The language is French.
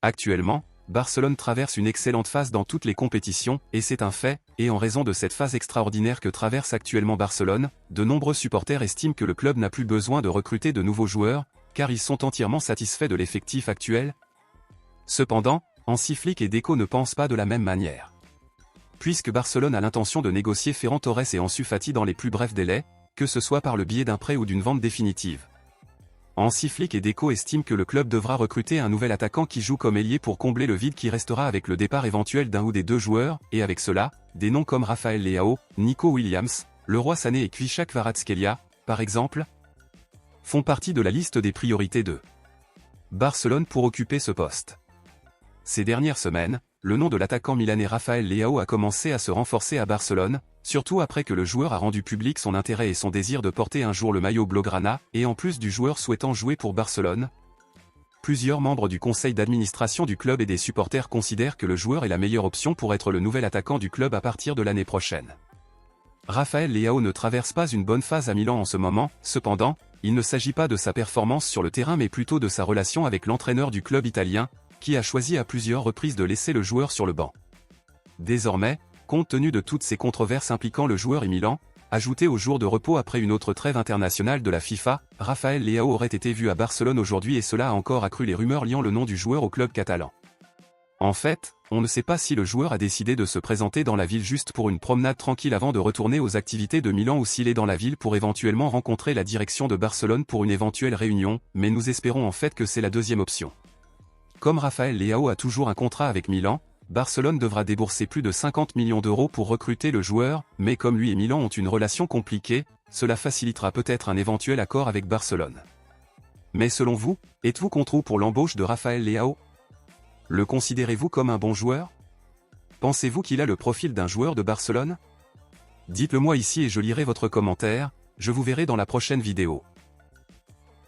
Actuellement, Barcelone traverse une excellente phase dans toutes les compétitions, et c'est un fait, et en raison de cette phase extraordinaire que traverse actuellement Barcelone, de nombreux supporters estiment que le club n'a plus besoin de recruter de nouveaux joueurs, car ils sont entièrement satisfaits de l'effectif actuel. Cependant, Hansi Flick et Deco ne pensent pas de la même manière. Puisque Barcelone a l'intention de négocier Ferran Torres et Ansu Fati dans les plus brefs délais, que ce soit par le biais d'un prêt ou d'une vente définitive. Hansi Flick et Deco estiment que le club devra recruter un nouvel attaquant qui joue comme ailier pour combler le vide qui restera avec le départ éventuel d'un ou des deux joueurs, et avec cela, des noms comme Rafael Leao, Nico Williams, Leroy Sané et Kvichak Kvaratskhelia, par exemple, font partie de la liste des priorités de Barcelone pour occuper ce poste. Ces dernières semaines, le nom de l'attaquant milanais Rafael Leao a commencé à se renforcer à Barcelone, surtout après que le joueur a rendu public son intérêt et son désir de porter un jour le maillot blaugrana, et en plus du joueur souhaitant jouer pour Barcelone. Plusieurs membres du conseil d'administration du club et des supporters considèrent que le joueur est la meilleure option pour être le nouvel attaquant du club à partir de l'année prochaine. Rafael Leao ne traverse pas une bonne phase à Milan en ce moment, cependant, il ne s'agit pas de sa performance sur le terrain mais plutôt de sa relation avec l'entraîneur du club italien, qui a choisi à plusieurs reprises de laisser le joueur sur le banc. Désormais, compte tenu de toutes ces controverses impliquant le joueur et Milan, ajoutées au jour de repos après une autre trêve internationale de la FIFA, Rafael Leao aurait été vu à Barcelone aujourd'hui et cela a encore accru les rumeurs liant le nom du joueur au club catalan. En fait, on ne sait pas si le joueur a décidé de se présenter dans la ville juste pour une promenade tranquille avant de retourner aux activités de Milan ou s'il est dans la ville pour éventuellement rencontrer la direction de Barcelone pour une éventuelle réunion, mais nous espérons en fait que c'est la deuxième option. Comme Rafael Leao a toujours un contrat avec Milan, Barcelone devra débourser plus de 50 millions d'euros pour recruter le joueur, mais comme lui et Milan ont une relation compliquée, cela facilitera peut-être un éventuel accord avec Barcelone. Mais selon vous, êtes-vous contre ou pour l'embauche de Rafael Leao? Le considérez-vous comme un bon joueur? Pensez-vous qu'il a le profil d'un joueur de Barcelone? Dites-le moi ici et je lirai votre commentaire, je vous verrai dans la prochaine vidéo.